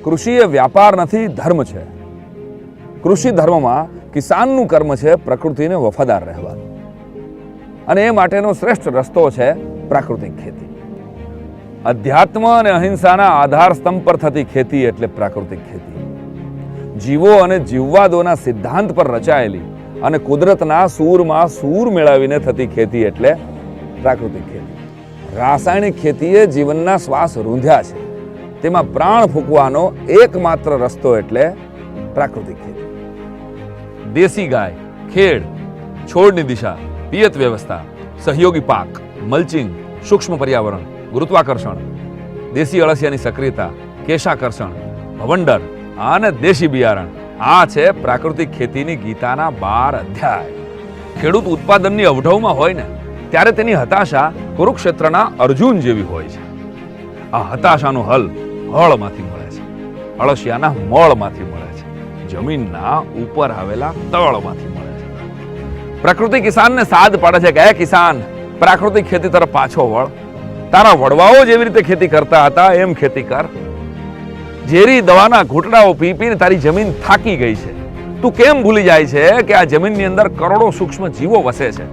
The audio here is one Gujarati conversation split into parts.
કૃષિ એ વ્યાપાર નથી, ધર્મ છે. કૃષિ ધર્મમાં કિસાનનું કર્મ છે પ્રકૃતિને વફાદાર રહેવાનું, અને એ માટેનો શ્રેષ્ઠ રસ્તો છે પ્રાકૃતિક ખેતી. અધ્યાત્મ અને અહિંસાના આધાર સ્તંભ પર થતી ખેતી એટલે પ્રાકૃતિક ખેતી. જીવો અને જીવવાદોના સિદ્ધાંત પર રચાયેલી અને કુદરતના સૂરમાં સૂર મેળવીને થતી ખેતી એટલે પ્રાકૃતિક ખેતી. રાસાયણિક ખેતીએ જીવનના શ્વાસ રૂંધ્યા છે, તેમાં પ્રાણ ફૂંકવાનો એકમાત્ર રસ્તો એટલે પ્રાકૃતિક ખેતી. દેશી ગાય, ખેડ, છોડની દિશા, પિયત વ્યવસ્થા, સહયોગી પાક, મલ્ચિંગ, સૂક્ષ્મ પર્યાવરણ, ગુરુત્વાકર્ષણ, દેશી અળસિયાની સક્રિયતા, કેશાકર્ષણ, ભવંડર અને દેશી બિયારણ, આ છે પ્રાકૃતિક ખેતીની ગીતાના 12 અધ્યાય. ખેડૂત ઉત્પાદનની અવઢવમાં હોય ને ત્યારે તેની હતાશા કુરુક્ષેત્રના અર્જુન જેવી હોય છે. આ હતાશાનો હલ હળમાંથી મળે છે, અળસિયાના મળમાંથી મળે છે, જમીનના ઉપર આવેલા તળમાંથી મળે છે. પ્રકૃતિ કિસાનને સાદ પાડે છે કે હે કિસાન, પ્રાકૃતિક ખેતી તરફ પાછો વળ. તારા વડવાઓ જેવી રીતે ખેતી કરતા હતા એમ ખેતી કર. ઝેરી દવાના ઘૂંટડાઓ પી પીને તારી જમીન થાકી ગઈ છે. તું કેમ ભૂલી જાય છે કે આ જમીનની અંદર કરોડો સૂક્ષ્મ જીવો વસે છે?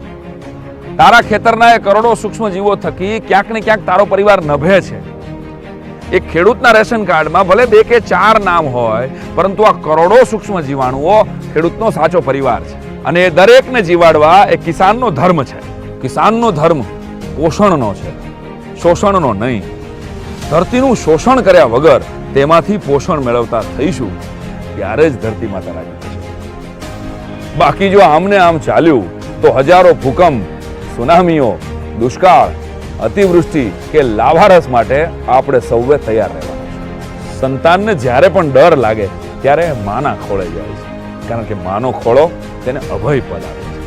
તારા ખેતરના એ કરોડો સૂક્ષ્મ જીવો થકી ક્યાંક ને ક્યાંક તારો પરિવાર નભે છે. એક ખેડૂતના રેશન કાર્ડમાં ભલે 2 કે 4 નામ હોય, પરંતુ આ કરોડો સૂક્ષ્મ જીવાણુઓ ખેડૂતનો સાચો પરિવાર છે. અને એ દરેકને જીવાડવા એ કિસાનનો ધર્મ છે. કિસાનનો ધર્મ પોષણનો છે, શોષણનો નહીં. ધરતીનું શોષણ કર્યા વગર તેમાંથી પોષણ મેળવતા થઈશું ત્યારે જ ધરતી માતા રાજી થશે. બાકી જો આમને આમ ચાલ્યું તો હજારો ભૂકંપ, સુનામીઓ, દુષ્કાળ, અતિવૃષ્ટિ કે લાભારસ માટે આપણે સૌએ તૈયાર રહેવાનું છે. સંતાનને જ્યારે પણ ડર લાગે ત્યારે માના ખોળે જાય છે, કારણ કે માનો ખોળો તેને અભય પદ આપે છે.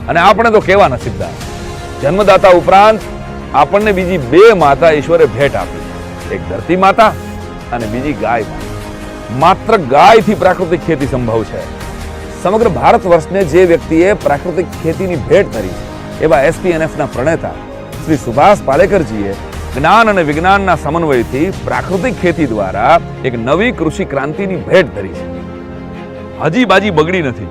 અને આપણે તો કેવા નસીબદાર, જન્મદાતા ઉપરાંત આપણને બીજી 2 માતા ઈશ્વરે ભેટ આપી, એક ધરતી માતા અને બીજી ગાય માતા. માત્ર ગાયથી પ્રાકૃતિક ખેતી સંભવ છે. સમગ્ર ભારત વર્ષને જે વ્યક્તિએ પ્રાકૃતિક ખેતીની ભેટ ધરી એવા એસપીએનએફના પ્રણેતા શ્રી સુભાષ પાલેકરજીએ જ્ઞાન અને વિજ્ઞાનના સમન્વયથી પ્રાકૃતિક ખેતી દ્વારા એક નવી કૃષિ ક્રાંતિની ભેટ ધરી છે. હજી બાજી બગડી નથી.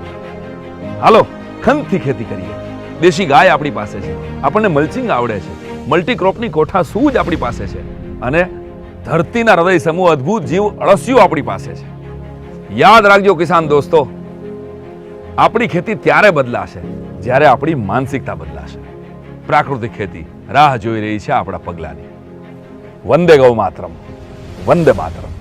હાલો ખંતથી ખેતી કરીએ. દેશી ગાય આપણી પાસે છે, આપણને મલ્ચિંગ આવડે છે, મલ્ટીક્રોપની કોઠા સૂઝ આપણી પાસે છે, અને ધરતીના હૃદય સમૂહ અદ્ભુત જીવ અળસિયું આપણી પાસે છે. યાદ રાખજો કિસાન દોસ્તો, આપણી ખેતી ત્યારે બદલાશે જ્યારે આપણી માનસિકતા બદલાશે. પ્રાકૃતિક ખેતી રાહ જોઈ રહી છે આપણા પગલાની. વંદે ગૌ માતરમ, વંદે માતરમ.